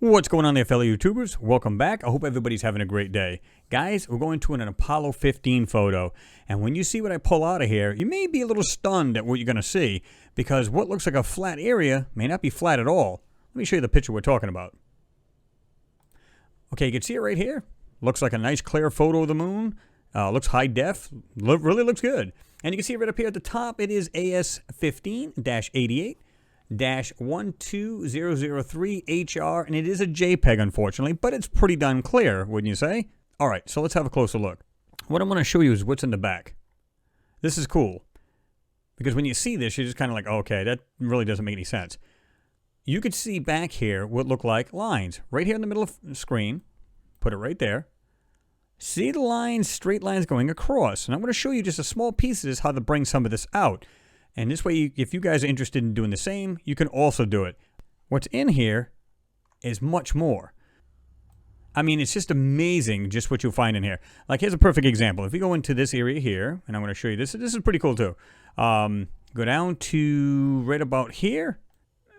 What's going on there, fellow YouTubers? Welcome back. I hope everybody's having a great day. Guys, we're going to an Apollo 15 photo, and when you see what I pull out of here, you may be a little stunned at what you're going to see, because what looks like a flat area may not be flat at all. Let me show you the picture we're talking about. Okay, you can see it right here. Looks like a nice clear photo of the moon. Looks high def. Really looks good. And you can see it right up here at the top. It is AS15-88. 12003HR, and it is a JPEG, unfortunately, but it's pretty darn clear, wouldn't you say? All right, so let's have a closer look. What I'm going to show you is what's in the back. This is cool, because when you see this, you're just kind of like, okay, that really doesn't make any sense. You could see back here what look like lines. Right here in the middle of the screen, put it right there. See the lines, straight lines going across, and I'm going to show you just a small piece of this, how to bring some of this out. And this way, if you guys are interested in doing the same, you can also do it. What's in here is much more. I mean, it's just amazing just what you'll find in here. Like, here's a perfect example. If you go into this area here, and I'm going to show you this. This is pretty cool, too. Go down to right about here.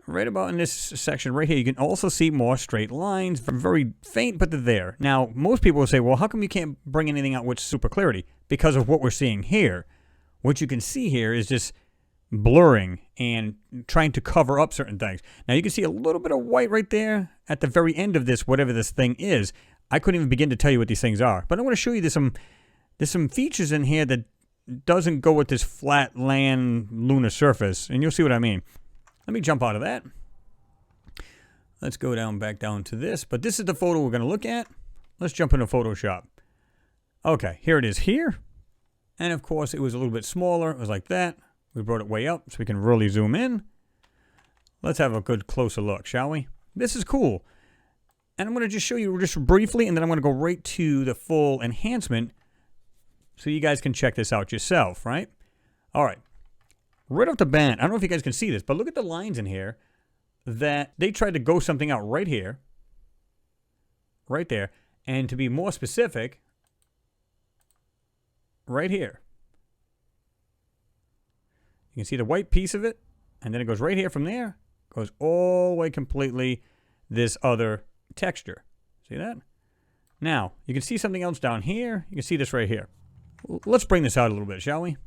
Right about in this section right here, you can also see more straight lines. Very faint, but they're there. Now, most people will say, well, how come you can't bring anything out with super clarity? Because of what we're seeing here. What you can see here is just blurring and trying to cover up certain things. Now you can see a little bit of white right there at the very end of this, whatever this thing is. I couldn't even begin to tell you what these things are, but I want to show you there's some features in here that doesn't go with this flat land lunar surface, and you'll see what I mean. Let me jump out of that. Let's go back down to this, but this is the photo we're going to look at. Let's jump into Photoshop. Okay, here it is here, and of course it was a little bit smaller. It was like that. We brought it way up so we can really zoom in. Let's have a good closer look, shall we? This is cool. And I'm going to just show you just briefly, and then I'm going to go right to the full enhancement so you guys can check this out yourself, right? All right. Right off the bat, I don't know if you guys can see this, but look at the lines in here that they tried to go something out right here. Right there. And to be more specific, right here. You can see the white piece of it, and then it goes right here from there, goes all the way completely this other texture. See that? Now, you can see something else down here. You can see this right here. Let's bring this out a little bit, shall we?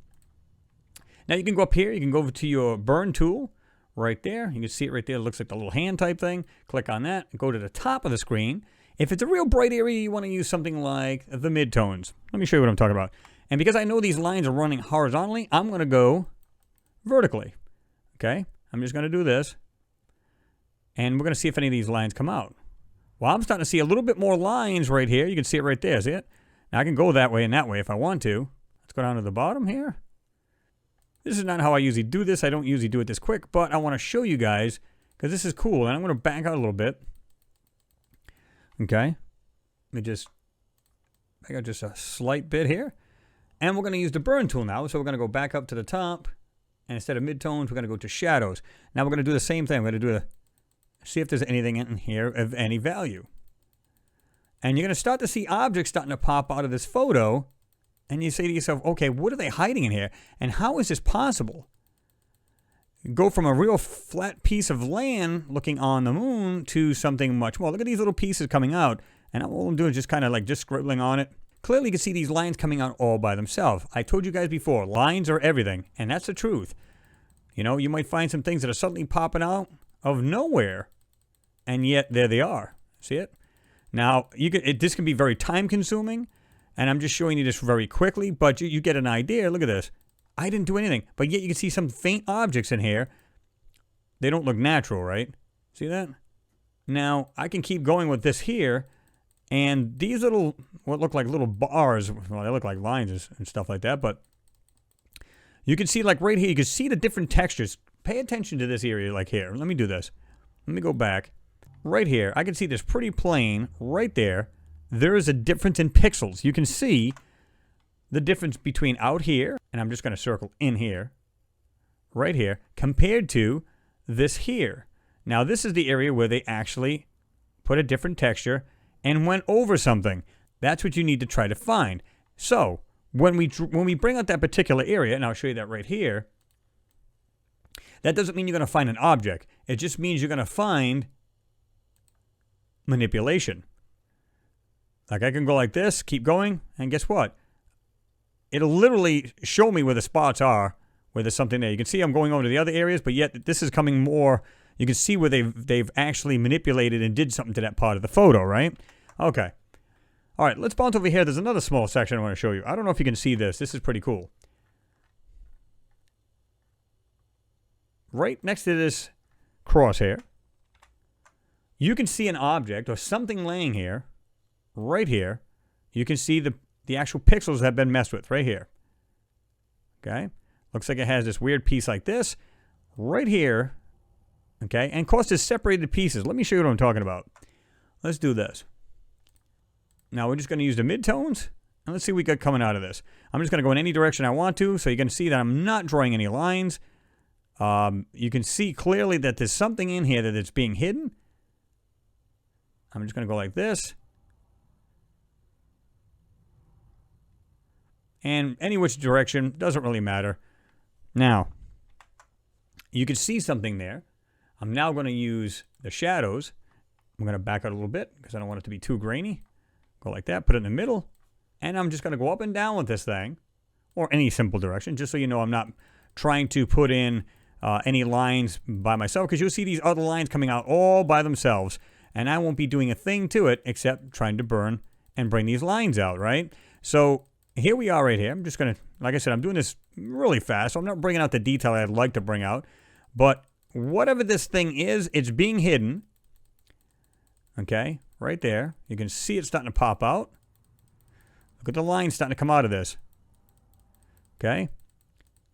Now, you can go up here. You can go over to your burn tool right there. You can see it right there. It looks like the little hand type thing. Click on that and go to the top of the screen. If it's a real bright area, you want to use something like the midtones. Let me show you what I'm talking about. And because I know these lines are running horizontally, I'm going to go vertically. Okay, I'm just going to do this, and we're going to see if any of these lines come out. Well, I'm starting to see a little bit more lines right here. You can see it right there. See it? Now I can go that way and that way if I want to. Let's go down to the bottom here. This is not how I usually do this. I don't usually do it this quick, but I want to show you guys because this is cool, and I'm going to back out a little bit. Okay, let me just back out just a slight bit here, and we're going to use the burn tool now. So we're going to go back up to the top. And instead of midtones, we're going to go to shadows. Now we're going to do the same thing. We're going to see if there's anything in here of any value. And you're going to start to see objects starting to pop out of this photo. And you say to yourself, okay, what are they hiding in here? And how is this possible? Go from a real flat piece of land looking on the moon to something much more. Look at these little pieces coming out. And all I'm doing is just kind of like just scribbling on it. Clearly, you can see these lines coming out all by themselves. I told you guys before, lines are everything, and that's the truth. You know, you might find some things that are suddenly popping out of nowhere, and yet there they are. See it? Now, this can be very time-consuming, and I'm just showing you this very quickly, but you get an idea. Look at this. I didn't do anything, but yet you can see some faint objects in here. They don't look natural, right? See that? Now, I can keep going with this here. And these little, what look like little bars, well, they look like lines and stuff like that, but you can see like right here, you can see the different textures. Pay attention to this area like here. Let me do this. Let me go back. Right here, I can see this pretty plain right there. There is a difference in pixels. You can see the difference between out here, and I'm just going to circle in here, right here, compared to this here. Now, this is the area where they actually put a different texture and went over something. That's what you need to try to find. So, when we bring out that particular area, and I'll show you that right here, that doesn't mean you're going to find an object. It just means you're going to find manipulation. Like I can go like this, keep going, and guess what? It'll literally show me where the spots are, where there's something there. You can see I'm going over to the other areas, but yet this is coming more. You can see where they've actually manipulated and did something to that part of the photo, right? Okay. All right, let's bounce over here. There's another small section I want to show you. I don't know if you can see this. This is pretty cool. Right next to this crosshair, you can see an object or something laying here, right here. You can see the actual pixels have been messed with right here. Okay? Looks like it has this weird piece like this right here. Okay? And of course, there's separated pieces. Let me show you what I'm talking about. Let's do this. Now, we're just going to use the midtones. And let's see what we got coming out of this. I'm just going to go in any direction I want to. So you can see that I'm not drawing any lines. You can see clearly that there's something in here that it's being hidden. I'm just going to go like this. And any which direction, doesn't really matter. Now, you can see something there. I'm now going to use the shadows. I'm going to back out a little bit because I don't want it to be too grainy. Go like that, put it in the middle. And I'm just going to go up and down with this thing. Or any simple direction, just so you know I'm not trying to put in any lines by myself, because you'll see these other lines coming out all by themselves, and I won't be doing a thing to it except trying to burn and bring these lines out, right? So here we are right here. I'm just going to, like I said, I'm doing this really fast, so I'm not bringing out the detail I'd like to bring out, but whatever this thing is, it's being hidden, okay, right there. You can see it starting to pop out. Look at the lines starting to come out of this, okay?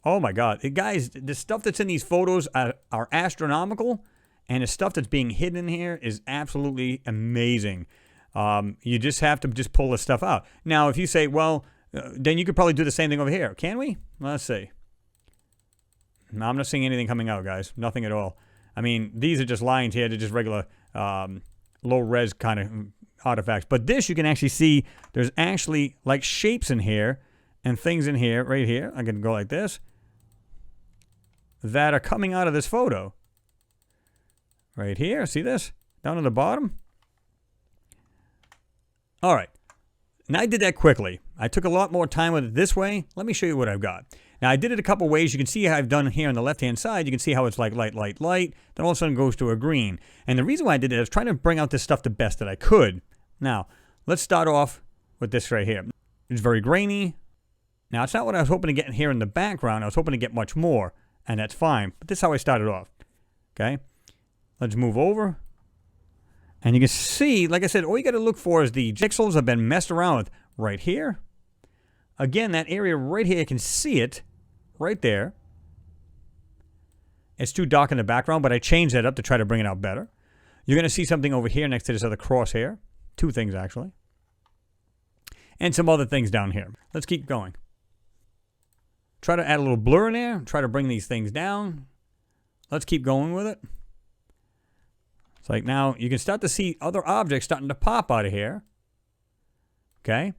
Oh my God. Guys, the stuff that's in these photos are astronomical, and the stuff that's being hidden in here is absolutely amazing. You just have to just pull this stuff out. Now, if you say, well, then you could probably do the same thing over here. Can we? Let's see. No, I'm not seeing anything coming out, guys. Nothing at all. I mean, these are just lines here. They're just regular low-res kind of artifacts. But this, you can actually see there's actually like shapes in here and things in here, right here. I can go like this, that are coming out of this photo. Right here, see this? Down at the bottom? All right. Now I did that quickly. I took a lot more time with it this way. Let me show you what I've got. Now I did it a couple ways. You can see how I've done here on the left-hand side. You can see how it's like light, light, light. Then all of a sudden it goes to a green. And the reason why I did it, I was trying to bring out this stuff the best that I could. Now, let's start off with this right here. It's very grainy. Now, it's not what I was hoping to get in here in the background. I was hoping to get much more, and that's fine. But this is how I started off, okay? Let's move over. And you can see, like I said, all you got to look for is the pixels have been messed around with right here. Again, that area right here, you can see it right there. It's too dark in the background, but I changed that up to try to bring it out better. You're going to see something over here next to this other crosshair. Two things, actually. And some other things down here. Let's keep going. Try to add a little blur in there. Try to bring these things down. Let's keep going with it. It's like now you can start to see other objects starting to pop out of here. Okay?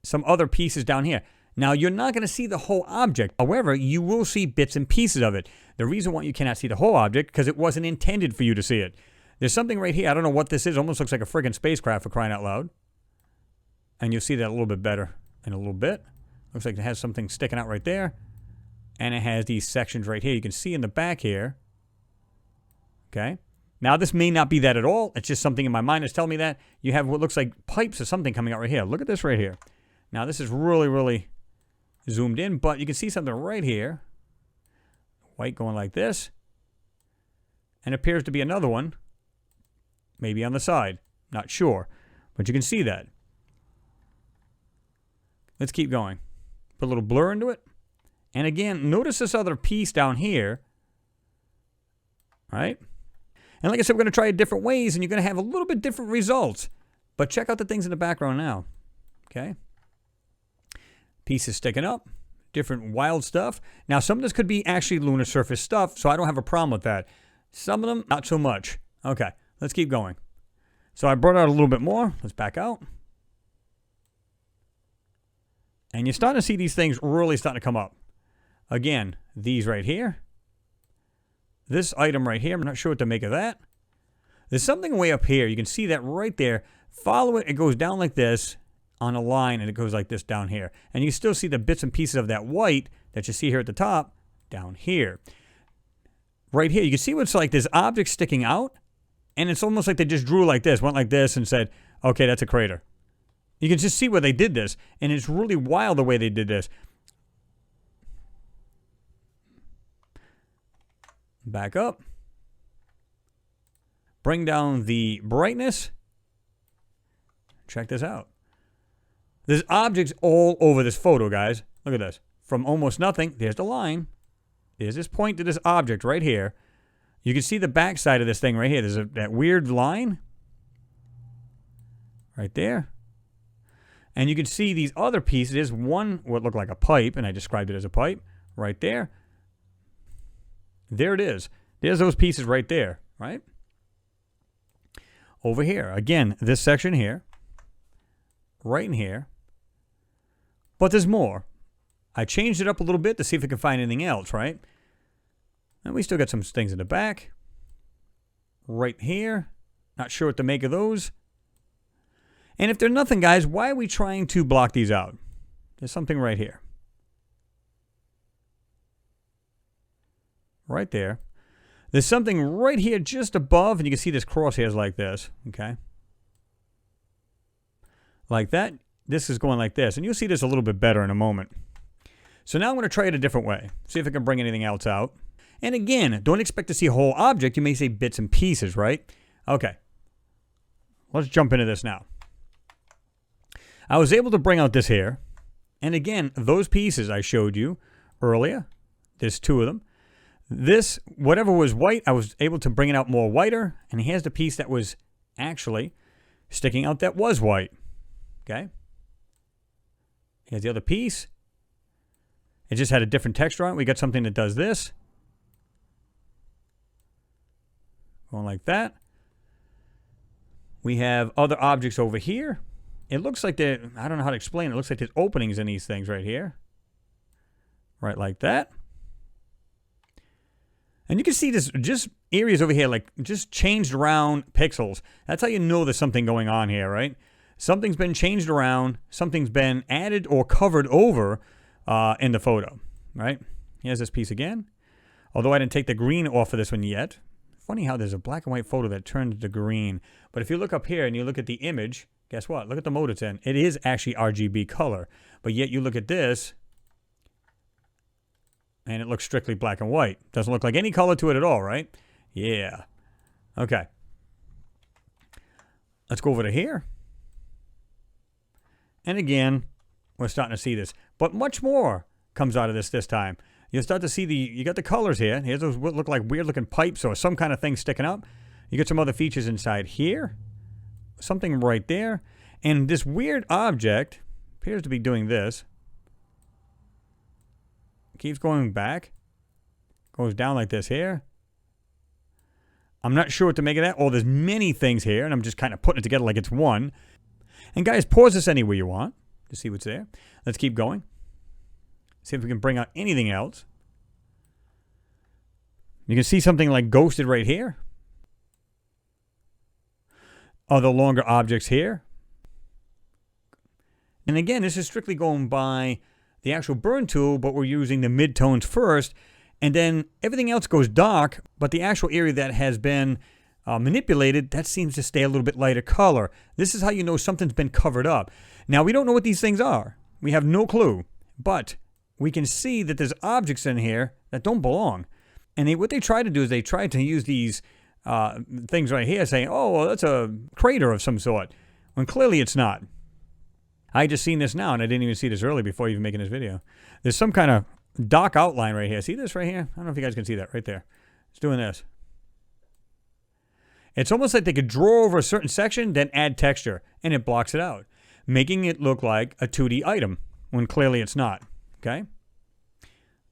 Some other pieces down here. Now, you're not going to see the whole object. However, you will see bits and pieces of it. The reason why you cannot see the whole object, because it wasn't intended for you to see it. There's something right here. I don't know what this is. It almost looks like a friggin' spacecraft, for crying out loud. And you'll see that a little bit better in a little bit. Looks like it has something sticking out right there. And it has these sections right here. You can see in the back here. Okay. Now, this may not be that at all. It's just something in my mind that's telling me that. You have what looks like pipes or something coming out right here. Look at this right here. Now, this is really, really zoomed in. But you can see something right here. White going like this. And appears to be another one. Maybe on the side. Not sure. But you can see that. Let's keep going. Put a little blur into it. And again, notice this other piece down here. Right? And like I said, we're going to try it different ways, and you're going to have a little bit different results. But check out the things in the background now. Okay? Pieces sticking up. Different wild stuff. Now, some of this could be actually lunar surface stuff, so I don't have a problem with that. Some of them, not so much. Okay, let's keep going. So I brought out a little bit more. Let's back out. And you're starting to see these things really starting to come up. Again, these right here. This item right here, I'm not sure what to make of that. There's something way up here. You can see that right there. Follow it. It goes down like this on a line, and it goes like this down here. And you still see the bits and pieces of that white that you see here at the top down here. Right here, you can see what's like this object sticking out, and it's almost like they just drew like this, went like this, and said, okay, that's a crater. You can just see where they did this, and it's really wild the way they did this. Back up. Bring down the brightness. Check this out. There's objects all over this photo, guys. Look at this. From almost nothing, there's the line. There's this point to this object right here. You can see the back side of this thing right here. There's that weird line. Right there. And you can see these other pieces. There's one, what looked like a pipe, and I described it as a pipe. Right there. There it is. There's those pieces right there, right? Over here. Again, this section here. Right in here. But there's more. I changed it up a little bit to see if I can find anything else, right? And we still got some things in the back. Right here. Not sure what to make of those. And if they're nothing, guys, why are we trying to block these out? There's something right here. Right there. There's something right here just above, and you can see this crosshairs like this, okay? Like that. This is going like this, and you'll see this a little bit better in a moment. So now I'm going to try it a different way. See if I can bring anything else out. And again, don't expect to see a whole object. You may see bits and pieces, right? Okay. Let's jump into this now. I was able to bring out this here. And again, those pieces I showed you earlier. There's two of them. This, whatever was white, I was able to bring it out more whiter. And here's the piece that was actually sticking out that was white. Okay. Here's the other piece. It just had a different texture on it. We got something that does this. Going like that. We have other objects over here. It looks like I don't know how to explain it. It looks like there's openings in these things right here. Right like that. And you can see this just areas over here, like just changed around pixels. That's how you know there's something going on here, right? Something's been changed around. Something's been added or covered over in the photo, right? Here's this piece again. Although I didn't take the green off of this one yet. Funny how there's a black and white photo that turned to green. But if you look up here and you look at the image, guess what? Look at the mode it's in. It is actually RGB color. But yet you look at this, and it looks strictly black and white. Doesn't look like any color to it at all, right? Yeah. Okay. Let's go over to here. And again, we're starting to see this. But much more comes out of this time. You'll start to see you got the colors here. Here's those what look like weird looking pipes or some kind of thing sticking up. You got some other features inside here. Something right there. And this weird object appears to be doing this. Keeps going back. Goes down like this here. I'm not sure what to make of that. Oh, there's many things here, and I'm just kind of putting it together like it's one. And guys, pause this anywhere you want to see what's there. Let's keep going. See if we can bring out anything else. You can see something like ghosted right here. Other longer objects here. And again, this is strictly going by the actual burn tool, but we're using the mid-tones first. And then everything else goes dark, but the actual area that has been manipulated, that seems to stay a little bit lighter color. This is how you know something's been covered up. Now, we don't know what things are. We have no clue. But we can see that there's objects in here that don't belong. And what they try to do is they try to use these things right here saying, oh, well, that's a crater of some sort. When clearly it's not. I just seen this now, and I didn't even see this early before even making this video. There's some kind of dark outline right here. See this right here? I don't know if you guys can see that right there. It's doing this. It's almost like they could draw over a certain section, then add texture, and it blocks it out, making it look like a 2D item when clearly it's not. Okay?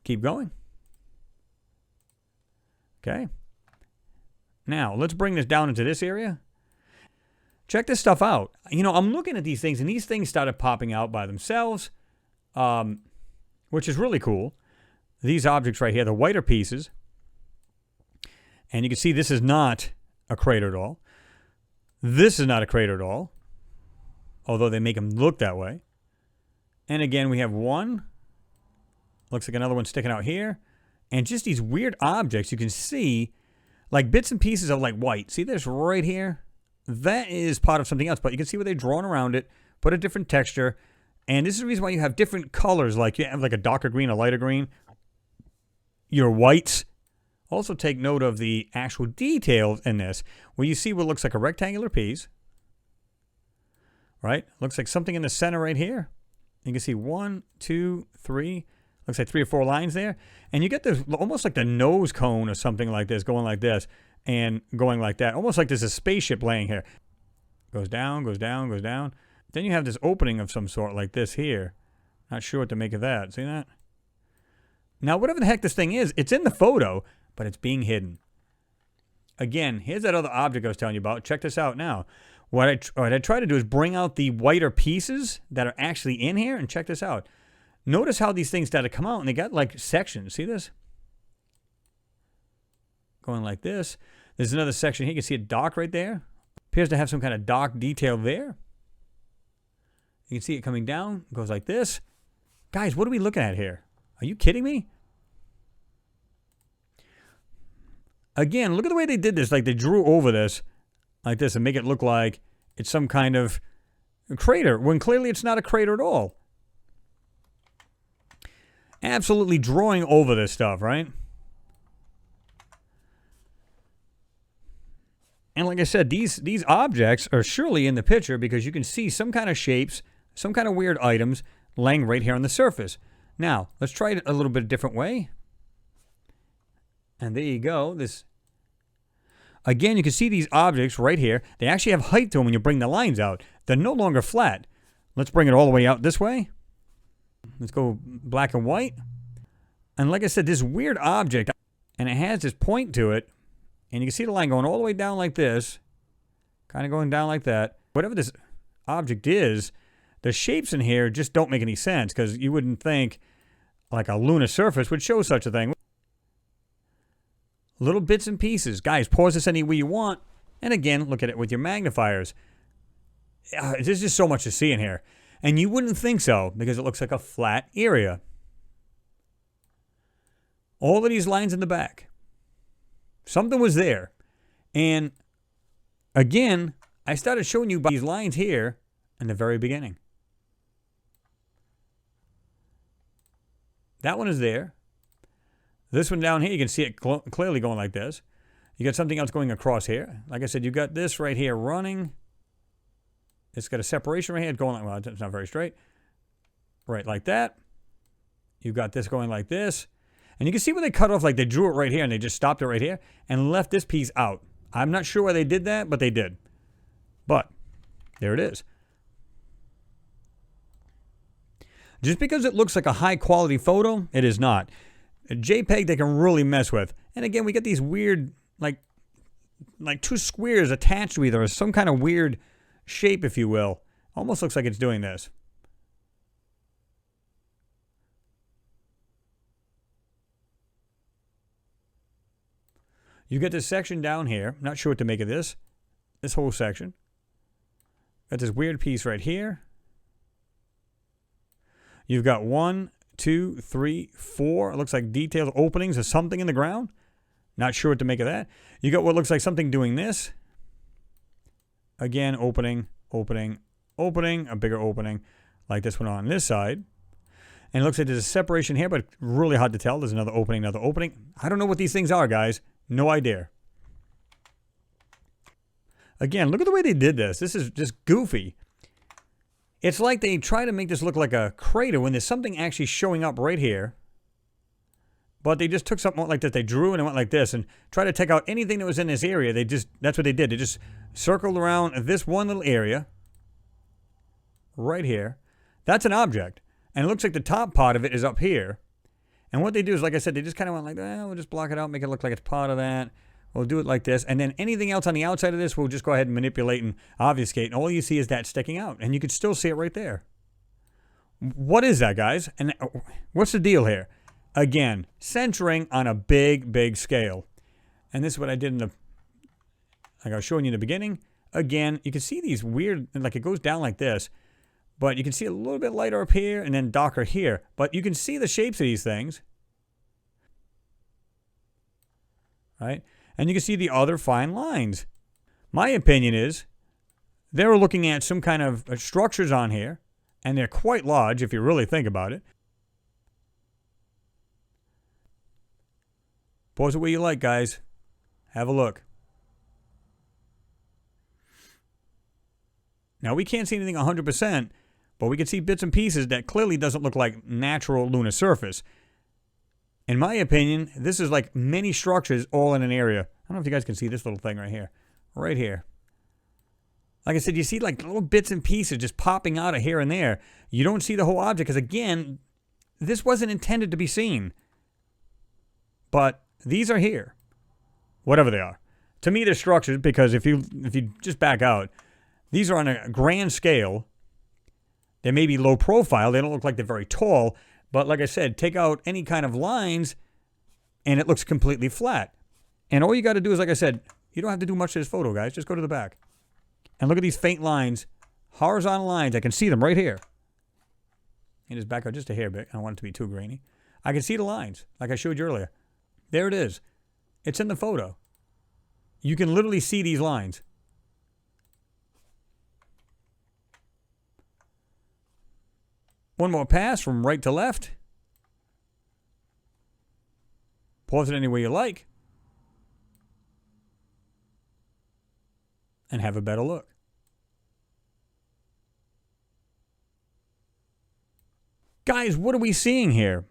Keep going. Okay. Now, let's bring this down into this area. Check this stuff out. You know, I'm looking at these things, and these things started popping out by themselves, which is really cool. These objects right here, the whiter pieces. And you can see this is not a crater at all. This is not a crater at all, although they make them look that way. And again, we have one. Looks like another one sticking out here. And just these weird objects you can see, like bits and pieces of like white. See this right here? That is part of something else, but you can see where they're drawn around it, put a different texture. And this is the reason why you have different colors, like you have like a darker green, a lighter green. Your whites. Also take note of the actual details in this, where you see what looks like a rectangular piece. Right? Looks like something in the center right here. You can see 1, 2, 3. Looks like 3 or 4 lines there. And you get this almost like the nose cone or something like this, going like this and going like that. Almost like there's a spaceship laying here. Goes down, goes down, goes down. Then you have this opening of some sort like this here. Not sure what to make of that. See that? Now, whatever the heck this thing is, it's in the photo, but it's being hidden. Again, here's that other object I was telling you about. Check this out now. What I try to do is bring out the whiter pieces that are actually in here, and check this out. Notice how these things start to come out, and they got like sections. See this? Going like this. There's another section here. You can see a dark right there. Appears to have some kind of dark detail there. You can see it coming down. Goes like this. Guys, what are we looking at here? Are you kidding me? Again, look at the way they did this. Like they drew over this like this and make it look like it's some kind of crater, when clearly it's not a crater at all. Absolutely drawing over this stuff, right? And like I said, these objects are surely in the picture because you can see some kind of shapes, some kind of weird items laying right here on the surface. Now, let's try it a little bit different way. And there you go. This, again, you can see these objects right here. They actually have height to them when you bring the lines out. They're no longer flat. Let's bring it all the way out this way. Let's go black and white. And like I said, this weird object, and it has this point to it. And you can see the line going all the way down like this. Kind of going down like that. Whatever this object is, the shapes in here just don't make any sense because you wouldn't think like a lunar surface would show such a thing. Little bits and pieces. Guys, pause this any way you want. And again, look at it with your magnifiers. There's just so much to see in here. And you wouldn't think so because it looks like a flat area. All of these lines in the back. Something was there. And again, I started showing you these lines here in the very beginning. That one is there. This one down here, you can see it clearly going like this. You got something else going across here. Like I said, you got this right here running. It's got a separation right here going like, well, it's not very straight. Right like that. You've got this going like this. And you can see where they cut off, like they drew it right here and they just stopped it right here and left this piece out. I'm not sure why they did that, but they did. But there it is. Just because it looks like a high quality photo, it is not. A JPEG they can really mess with. And again, we get these weird, like 2 squares attached to either, or some kind of weird shape, if you will. Almost looks like it's doing this. You get this section down here. Not sure what to make of this. This whole section. Got this weird piece right here. You've got 1, 2, 3, 4. It looks like detailed openings of something in the ground. Not sure what to make of that. You got what looks like something doing this. Again, opening, opening, opening. A bigger opening like this one on this side. And it looks like there's a separation here, but really hard to tell. There's another opening, another opening. I don't know what these things are, guys. No idea. Again, look at the way they did this. This is just goofy. It's like they try to make this look like a crater when there's something actually showing up right here. But they just took something like this. They drew and it went like this and tried to take out anything that was in this area. That's what they did. They just circled around this one little area right here. That's an object. And it looks like the top part of it is up here. And what they do is, like I said, they just kind of went like, we'll just block it out, make it look like it's part of that. We'll do it like this. And then anything else on the outside of this, we'll just go ahead and manipulate and obfuscate. And all you see is that sticking out. And you can still see it right there. What is that, guys? And what's the deal here? Again, centering on a big, big scale. And this is what I did in the, like I was showing you in the beginning. again, you can see these weird, like it goes down like this, but you can see a little bit lighter up here and then darker here. But you can see the shapes of these things, right? And you can see the other fine lines. My opinion is they were looking at some kind of structures on here, and they're quite large if you really think about it. Pause it where you like, guys. Have a look. Now, we can't see anything 100%, but we can see bits and pieces that clearly doesn't look like natural lunar surface. In my opinion, this is like many structures all in an area. I don't know if you guys can see this little thing right here. Right here. Like I said, you see like little bits and pieces just popping out of here and there. You don't see the whole object because, again, this wasn't intended to be seen. But these are here. Whatever they are. To me, they're structures because if you just back out, these are on a grand scale. They may be low profile. They don't look like they're very tall. But like I said, take out any kind of lines and it looks completely flat. And all you got to do is, like I said, you don't have to do much to this photo, guys. Just go to the back. And look at these faint lines. Horizontal lines. I can see them right here. And just back out just a hair bit. I don't want it to be too grainy. I can see the lines like I showed you earlier. There it is. It's in the photo. You can literally see these lines. One more pass from right to left. Pause it any way you like. And have a better look. Guys, what are we seeing here?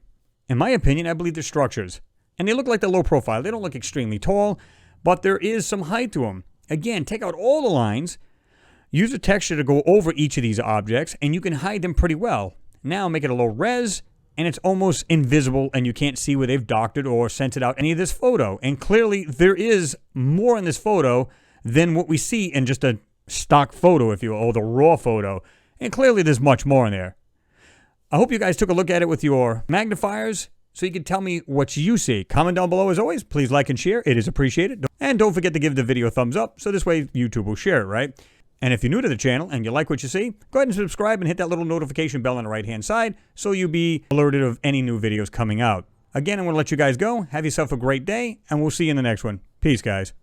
In my opinion, I believe they're structures. And they look like they're low profile. They don't look extremely tall, but there is some height to them. Again, take out all the lines. Use a texture to go over each of these objects, and you can hide them pretty well. Now make it a low res, and it's almost invisible, and you can't see where they've doctored or scented out any of this photo. And clearly, there is more in this photo than what we see in just a stock photo, if you will, or the raw photo. And clearly, there's much more in there. I hope you guys took a look at it with your magnifiers so you can tell me what you see. Comment down below as always. Please like and share. It is appreciated. And don't forget to give the video a thumbs up so this way YouTube will share it, right? And if you're new to the channel and you like what you see, go ahead and subscribe and hit that little notification bell on the right-hand side so you'll be alerted of any new videos coming out. Again, I'm going to let you guys go. Have yourself a great day, and we'll see you in the next one. Peace, guys.